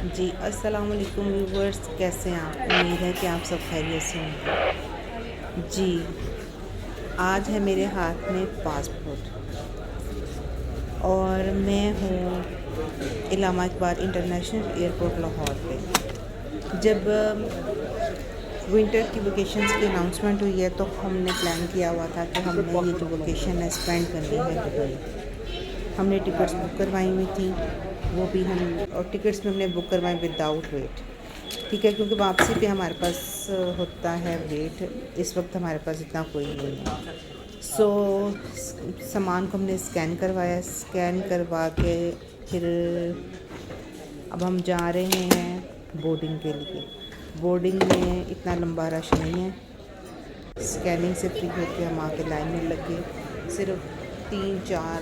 जी, अस्सलाम वालेकुम व्यूवर्स, कैसे हैं आप? उम्मीद है कि आप सब खैरियत से होंगे। जी, आज है मेरे हाथ में पासपोर्ट और मैं हूँ इलामा इकबाल इंटरनेशनल एयरपोर्ट लाहौर पे। जब विंटर की वेकेशंस की अनाउंसमेंट हुई है तो हमने प्लान किया हुआ था कि हमने ये जो वेकेशन है स्पेंड करनी है दुबई। हमने टिकट्स बुक करवाई हुई थी, वो भी हम और टिकट्स में हमने बुक करवाई विदाउट वेट। ठीक है, क्योंकि वापसी पे हमारे पास होता है वेट। इस वक्त हमारे पास इतना कोई नहीं है। सो सामान को हमने स्कैन करवाया, स्कैन करवा के फिर अब हम जा रहे हैं बोर्डिंग के लिए। बोर्डिंग में इतना लंबा रश नहीं है। स्कैनिंग से फ्री होकर हम आके लाइन में लग गए। सिर्फ 3-4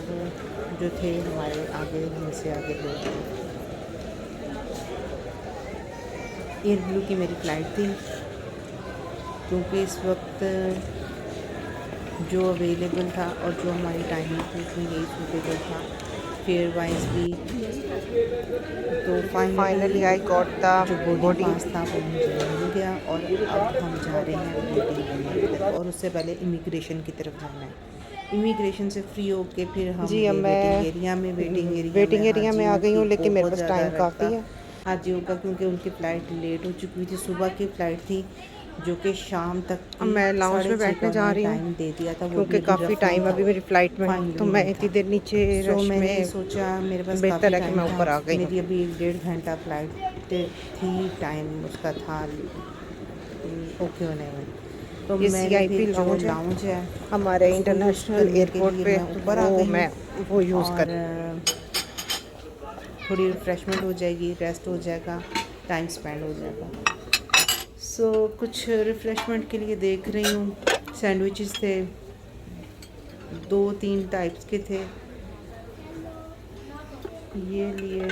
जो थे हमारे आगे, हमसे आगे लोग थे। एयर ब्लू की मेरी फ़्लाइट थी, क्योंकि इस वक्त जो अवेलेबल था और जो हमारी टाइमिंग थी उसमें यही सूटेबल था, फेयर वाइज भी। तो फाइनली आई गॉट द जो बोर्डिंग पास था वो मुझे मिल गया और अब हम जा रहे हैं बोर्डिंग करने की तरफ, और उससे पहले इमिग्रेशन की तरफ जाना है। इमिग्रेशन से फ्री होके फिर हम जी, अब गए वेटिंग एरिया में। वेटिंग एरिया में आ हाजियों गई की हूँ, लेकिन मेरे बहुत पास ज़्यादा टाइम रश काफ़ी था। है। हाजियों का, क्योंकि उनकी फ़्लाइट लेट हो चुकी थी। सुबह की फ़्लाइट थी जो कि शाम तक अब की। मैं लाउंज में 6:30 का बैठने जा उन्होंने रही हूँ, टाइम दे दिया था, वो भी क्योंकि अभी काफ़ी रफ़ नहीं टाइम था, अभी मेरी फ़्लाइट में, तो फाइनली मैं नहीं इतनी था। देर नीचे सो रश मैंने में सोचा मेरे पास काफ़ी बेहतर है कि टाइम मैं था। ऊपर आ गई हूँ। मेरी अभी 1.5 घंटा फ़्लाइट थी, टाइम उसका था ओके होने में। तो ये मैंने सीआईपी फिर जो लाउंज है लाउंज है हमारे उसको यूज़ इंटरनेशनल करने के एयरपोर्ट लिए पे, मैं तो ऊपर आ गई हूँ। वो यूज़ और कर। थोड़ी रिफ़्रेशमेंट हो जाएगी, रेस्ट हो जाएगा, टाइम स्पेंड हो जाएगा। सो कुछ रिफ़्रेशमेंट के लिए देख रही हूँ। सैंडविचेस थे, 2-3 टाइप्स के थे, ये लिए।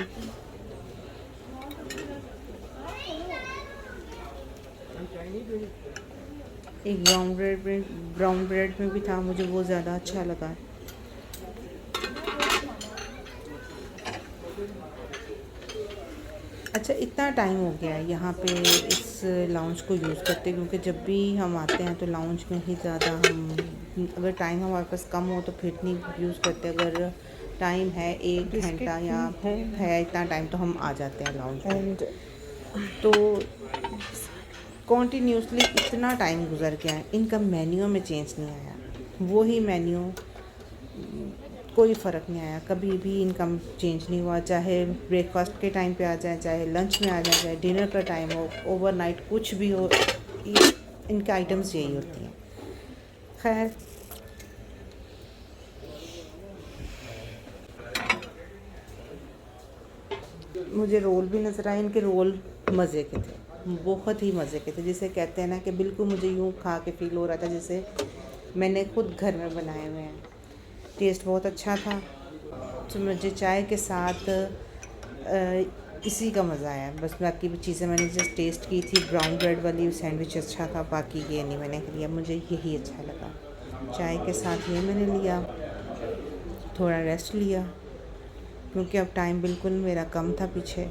एक ब्राउन ब्रेड में भी था, मुझे वो ज़्यादा अच्छा लगा। अच्छा, इतना टाइम हो गया है यहाँ पे इस लाउंज को यूज़ करते, क्योंकि जब भी हम आते हैं तो लाउंज में ही ज़्यादा हम, अगर टाइम हमारे पास कम हो तो फिर नहीं यूज़ करते। अगर टाइम है 1 घंटा बिस्किट या भी है है इतना टाइम तो हम आ जाते हैं लाउंज में। एंड तो कॉन्टीन्यूसली इतना टाइम गुजर गया है, इनका मेन्यू में चेंज नहीं आया। वही मेन्यू, कोई फ़र्क नहीं आया, कभी भी इनका चेंज नहीं हुआ। चाहे ब्रेकफास्ट के टाइम पे आ जाए, चाहे लंच में आ जाए, चाहे डिनर का टाइम हो, ओवरनाइट कुछ भी हो, इनके आइटम्स यही होती हैं। खैर, मुझे रोल भी नज़र आए। इनके रोल मज़े के थे, बहुत ही मज़े के थे। जिसे कहते हैं ना कि बिल्कुल मुझे यूँ खा के फ़ील हो रहा था जैसे मैंने खुद घर में बनाए हुए हैं। टेस्ट बहुत अच्छा था। तो मुझे चाय के साथ इसी का मज़ा आया। बस बाकी चीज़ें मैंने जस्ट टेस्ट की थी। ब्राउन ब्रेड वाली सैंडविच अच्छा था, बाकी ये नहीं मैंने लिया, मुझे यही अच्छा लगा। चाय के साथ ये मैंने लिया, थोड़ा रेस्ट लिया, क्योंकि अब टाइम बिल्कुल मेरा कम था पीछे।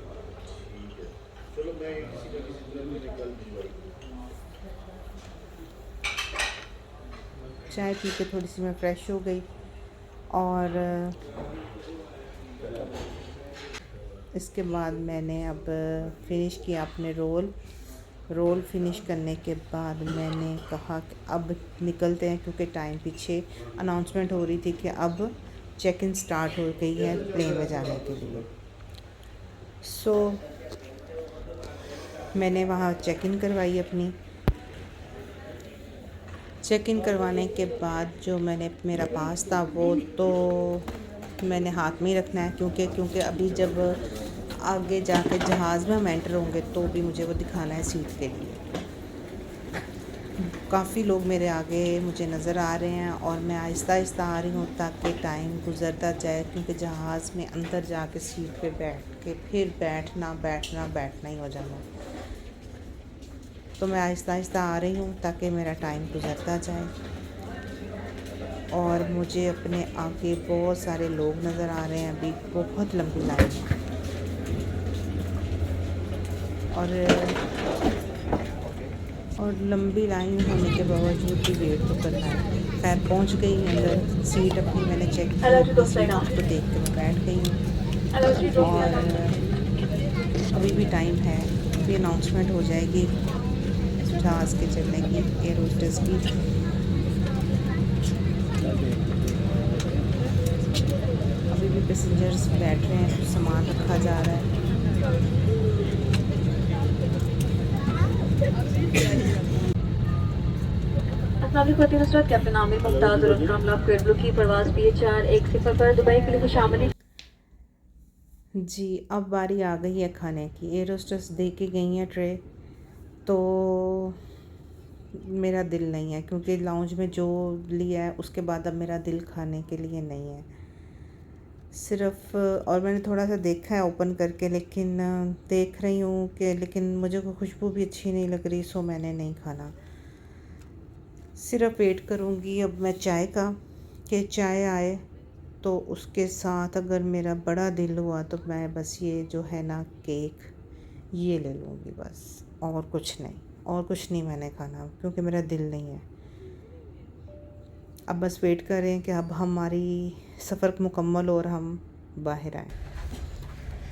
चाय पी के थोड़ी सी मैं फ़्रेश हो गई और इसके बाद मैंने अब फ़िनिश किया अपने रोल फ़िनिश करने के बाद मैंने कहा कि अब निकलते हैं, क्योंकि टाइम पीछे अनाउंसमेंट हो रही थी कि अब चेक इन स्टार्ट हो गई है प्लेन में जाने के लिए। सो मैंने वहाँ चेक इन करवाई अपनी। चेक इन करवाने के बाद जो मेरा पास था वो तो मैंने हाथ में ही रखना है, क्योंकि अभी जब आगे जाके जहाज़ में हम एंटर होंगे तो भी मुझे वो दिखाना है सीट के लिए। काफ़ी लोग मेरे आगे मुझे नज़र आ रहे हैं और मैं आहिस्ता आहिस्ता आ रही हूँ ताकि टाइम गुज़रता जाए, क्योंकि जहाज़ में अंदर जाके सीट पे बैठ के फिर बैठना ही हो जाना। तो मैं आहिस्ता आहिस्ता आ रही हूँ ताकि मेरा टाइम गुज़रता जाए। और मुझे अपने आगे बहुत सारे लोग नज़र आ रहे हैं, अभी बहुत लंबी लाइन है। और लंबी लाइन होने के बावजूद भी वेट तो करना है। खैर पहुंच गई अंदर, सीट अपनी मैंने चेक की, अपनी सीट को देख के मैं बैठ गई हूँ। और अभी भी टाइम है, अभी अनाउंसमेंट हो जाएगी जहाज़ के चलने की, एयर होस्टेस की। अभी भी पैसेंजर्स बैठ रहे हैं, कुछ सामान रखा जा रहा है। नुसरत कैप्टन आमिर मुमताज और इकराम लाभ ब्लू की परवाज़ PH 410 पर दुबई के लिए खुशामदीद। जी अब बारी आ गई है खाने की। एयर होस्टेस दे के गई हैं ट्रे, तो मेरा दिल नहीं है, क्योंकि लाउंज में जो लिया है उसके बाद अब मेरा दिल खाने के लिए नहीं है सिर्फ। और मैंने थोड़ा सा देखा है ओपन करके, लेकिन देख रही हूँ कि लेकिन मुझे कोई खुशबू भी अच्छी नहीं लग रही, सो मैंने नहीं खाना। सिर्फ वेट करूँगी अब मैं चाय का, कि चाय आए तो उसके साथ अगर मेरा बड़ा दिल हुआ तो मैं बस ये जो है ना केक, ये ले लूँगी बस, और कुछ नहीं, और कुछ नहीं मैंने खाना, क्योंकि मेरा दिल नहीं है। अब बस वेट करें कि अब हमारी सफ़र मुकम्मल और हम बाहर आएँ।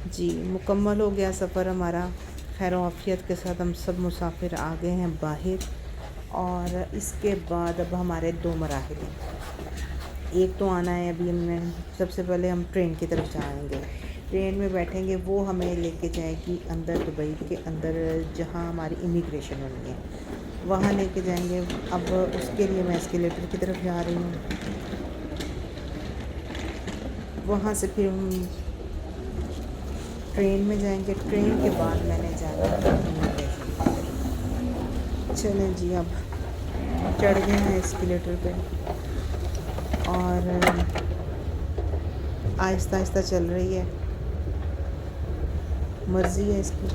जी मुकम्मल हो गया सफ़र हमारा, खैर आफियत के साथ हम सब मुसाफिर आ गए हैं बाहर। और इसके बाद अब हमारे 2 मराहिल हैं। एक तो आना है, अभी हमें सबसे पहले हम ट्रेन की तरफ जाएंगे, ट्रेन में बैठेंगे, वो हमें लेके जाएगी अंदर दुबई के अंदर, जहाँ हमारी इमिग्रेशन होनी है, वहाँ लेके जाएंगे। अब उसके लिए मैं एस्केलेटर की तरफ जा रही हूँ, वहाँ से फिर हम ट्रेन में जाएंगे, ट्रेन के बाद मैंने जाना है इमिग्रेशन। चलें जी, अब चढ़ गए हैं एस्केलेटर पे और आहिस्ता आहिस्ता चल रही है, मर्ज़ी है इसकी।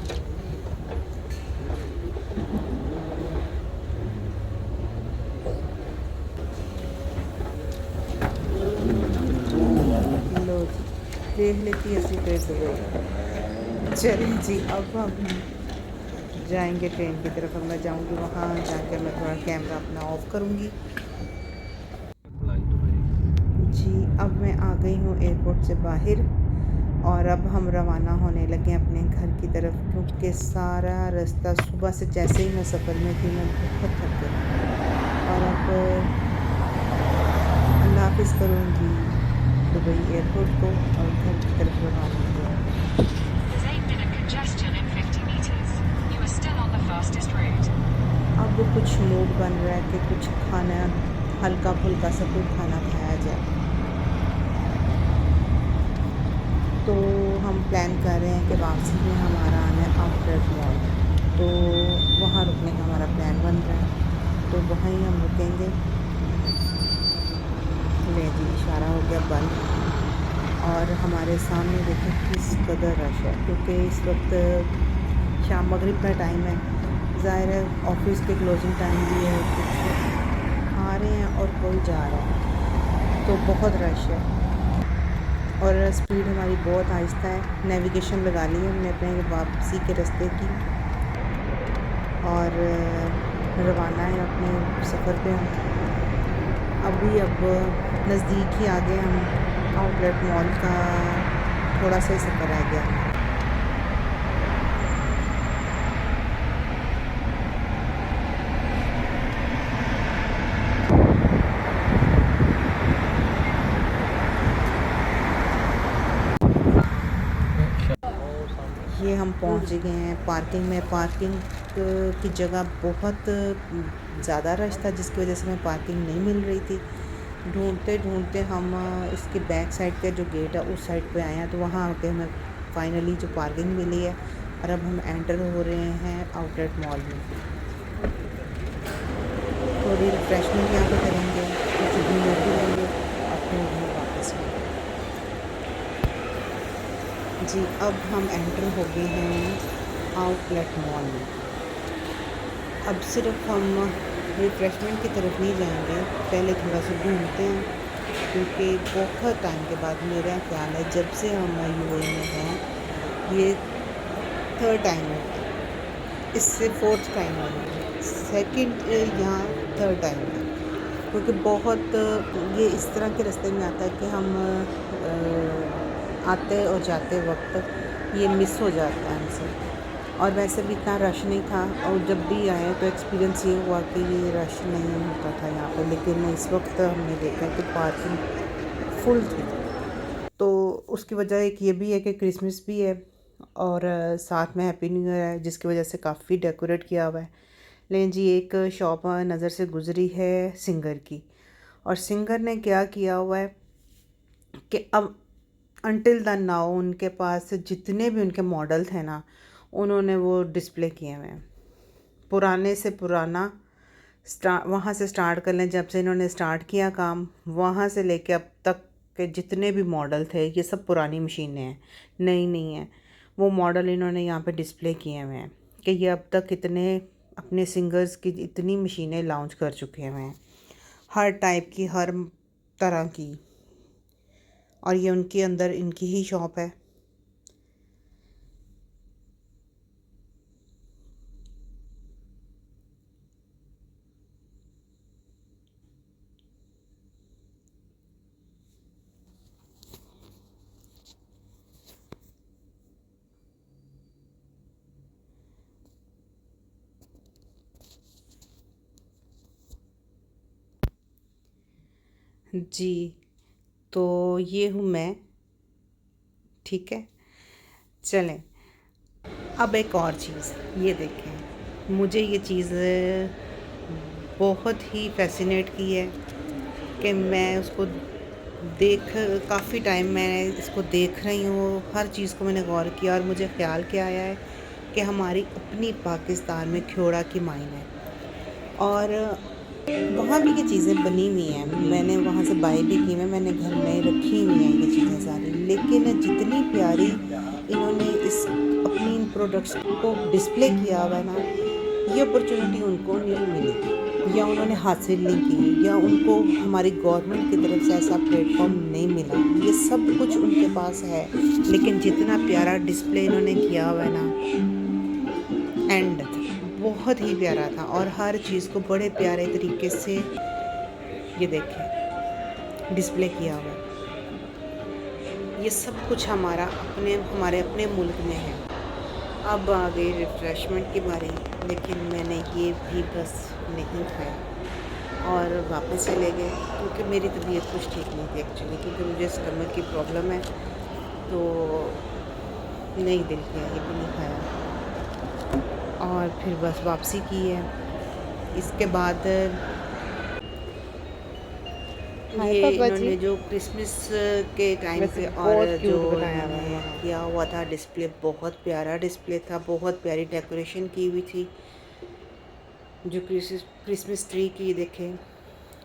लो जी, देख लेती है सीटें दुबई। चलिए जी, अब हम जाएंगे ट्रेन की तरफ। अब मैं जाऊंगी वहाँ जाकर मैं थोड़ा कैमरा अपना ऑफ करूँगी। जी अब मैं आ गई हूँ एयरपोर्ट से बाहर, और अब हम रवाना होने लगे अपने घर की तरफ, क्योंकि सारा रास्ता सुबह से जैसे ही मैं सफ़र में थी मैं बहुत थक गई। और अब अल्लाह हाफ़िज़ करूँगी दुबई एयरपोर्ट को और घर की तरफ रवाना हुआ। अब कुछ मूड बन रहा है कि कुछ खाना, हल्का फुल्का सा कुछ खाना खाया जाए, तो हम प्लान कर रहे हैं कि वापसी में हमारा आना है आउटलेट मॉल, तो वहाँ रुकने का हमारा प्लान बन रहा है, तो वहीं हम रुकेंगे। ले जी इशारा हो गया बंद, और हमारे सामने देखें किस कदर रश है, क्योंकि इस वक्त शाम मगरिब का टाइम है, ज़ाहिर है ऑफिस के क्लोजिंग टाइम भी है, कुछ आ रहे हैं और कोई जा रहा है, तो बहुत रश है। और स्पीड हमारी बहुत आहिस्ता है, नेविगेशन लगा ली है हमने अपने वापसी के रास्ते की, और रवाना है अपने सफ़र पे हम। अब नज़दीक ही आ गए हम आउटलेट मॉल का, थोड़ा सा ही सफ़र रह गया। ये हम पहुंच गए हैं पार्किंग में। पार्किंग की जगह बहुत ज़्यादा रश था, जिसकी वजह से हमें पार्किंग नहीं मिल रही थी। ढूंढते ढूंढते हम इसके बैक साइड का जो गेट है उस साइड पे आए हैं, तो वहाँ आके हमें फाइनली जो पार्किंग मिली है, और अब हम एंटर हो रहे हैं आउटलेट मॉल में। थोड़ी रिफ्रेशमेंट यहाँ पे करेंगे, कुछ घूमने फिरेंगे, अपने घर वापस आएंगे। जी अब हम एंटर हो गए हैं आउटलेट मॉल में। अब सिर्फ हम रिफ्रेशमेंट की तरफ नहीं जाएंगे, पहले थोड़ा सा घूमते हैं, क्योंकि बहुत टाइम के बाद मेरा ख्याल है जब से हम UAE में हैं, ये 3rd टाइम है इससे 4th टाइम है, सेकंड यहाँ 3rd टाइम है, क्योंकि बहुत ये इस तरह के रास्ते में आता है कि हम आते और जाते वक्त ये मिस हो जाता है हमसे। और वैसे भी इतना रश नहीं था, और जब भी आए तो एक्सपीरियंस ये हुआ कि ये रश नहीं होता था यहाँ पे, लेकिन इस वक्त हमने देखा कि पार्किंग फुल थी। तो उसकी वजह एक ये भी है कि क्रिसमस भी है और साथ में हैप्पी न्यू ईयर है, जिसकी वजह से काफ़ी डेकोरेट किया हुआ है। लेकिन जी एक शॉप नज़र से गुजरी है सिंगर की, और सिंगर ने क्या किया हुआ है कि अब अनटिल द नाउ उनके पास जितने भी उनके मॉडल थे ना, उन्होंने वो डिस्प्ले किए हुए हैं। पुराने से पुराना वहाँ से स्टार्ट कर लें, जब से इन्होंने स्टार्ट किया काम, वहाँ से लेके अब तक के जितने भी मॉडल थे ये सब पुरानी मशीनें हैं, नई नहीं है। वो मॉडल इन्होंने यहाँ पे डिस्प्ले किए हुए हैं कि ये अब तक इतने अपने सिंगर्स की इतनी मशीनें लॉन्च कर चुके हुए हैं, हर टाइप की, हर तरह की। और ये उनके अंदर इनकी ही शॉप है। जी, तो ये हूँ मैं, ठीक है। चलें, अब एक और चीज़ ये देखें, मुझे ये चीज़ बहुत ही फैसिनेट की है कि मैं उसको काफ़ी टाइम मैं इसको देख रही हूँ, हर चीज़ को मैंने गौर किया, और मुझे ख़्याल क्या आया है कि हमारी अपनी पाकिस्तान में ख्योड़ा की माइन है, और वहाँ भी ये चीज़ें बनी हुई हैं। मैंने वहाँ से बाय भी की हैं, मैंने घर में रखी हुई हैं ये चीज़ें सारी। लेकिन जितनी प्यारी इन्होंने इस अपनी इन प्रोडक्ट्स को डिस्प्ले किया हुआ है ना, ये अपॉर्चुनिटी उनको नहीं मिली, या उन्होंने हासिल नहीं की, या उनको हमारी गवर्नमेंट की तरफ से ऐसा प्लेटफॉर्म नहीं मिला। ये सब कुछ उनके पास है, लेकिन जितना प्यारा डिस्प्ले इन्होंने किया हुआ है ना, एंड बहुत ही प्यारा था, और हर चीज़ को बड़े प्यारे तरीके से ये देखें डिस्प्ले किया हुआ है। ये सब कुछ हमारे अपने मुल्क में है। अब आ गई रिफ़्रेशमेंट की बारी, लेकिन मैंने ये भी बस नहीं खाया और वापस चले गए, क्योंकि मेरी तबीयत कुछ ठीक नहीं थी एक्चुअली, क्योंकि मुझे स्टमक की प्रॉब्लम है, तो नहीं दिल किया, ये भी नहीं खाया, और फिर बस वापसी की है। इसके बाद ये इन्होंने जो क्रिसमस के टाइम पे और जो किया हुआ था डिस्प्ले, बहुत प्यारा डिस्प्ले था, बहुत प्यारी डेकोरेशन की हुई थी। जो क्रिसमस ट्री की देखें,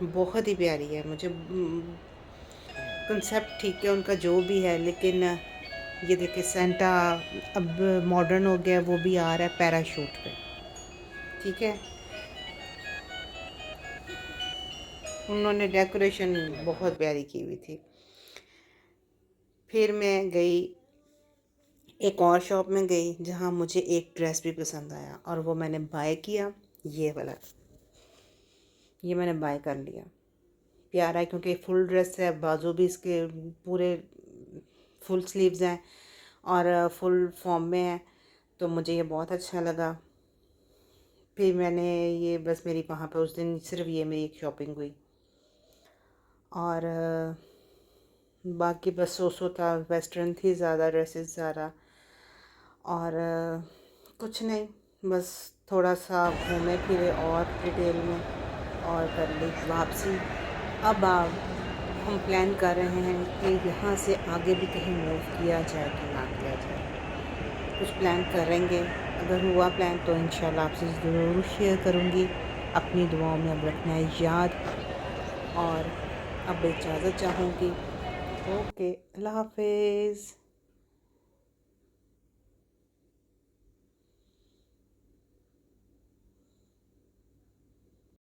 बहुत ही प्यारी है। मुझे कंसेप्ट ठीक है उनका जो भी है, लेकिन ये देखिए सेंटा अब मॉडर्न हो गया, वो भी आ रहा है पैराशूट पे, ठीक है। उन्होंने डेकोरेशन बहुत प्यारी की हुई थी। फिर मैं गई एक और शॉप में गई, जहाँ मुझे एक ड्रेस भी पसंद आया, और वो मैंने बाय किया, ये वाला, ये मैंने बाय कर लिया। प्यारा है क्योंकि फुल ड्रेस है, बाजू भी इसके पूरे फुल स्लीव्स हैं और फुल फॉर्म में है, तो मुझे ये बहुत अच्छा लगा। फिर मैंने ये बस मेरी वहाँ पे उस दिन सिर्फ ये मेरी एक शॉपिंग हुई, और बाकी बस सो था, वेस्टर्न थी ज़्यादा, ड्रेसेस ज़्यादा, और कुछ नहीं, बस थोड़ा सा घूमे फिरे और डिटेल में, और कर ली वापसी। अब हम प्लान कर रहे हैं कि यहाँ से आगे भी कहीं मूव किया जाए कि ना किया जाए, कुछ प्लान करेंगे। अगर हुआ प्लान तो इंशाल्लाह आपसे ज़रूर शेयर करूँगी। अपनी दुआओं में अब रखना है याद, और अब इजाज़त चाहूँगी। ओके, अल्लाह हाफिज़।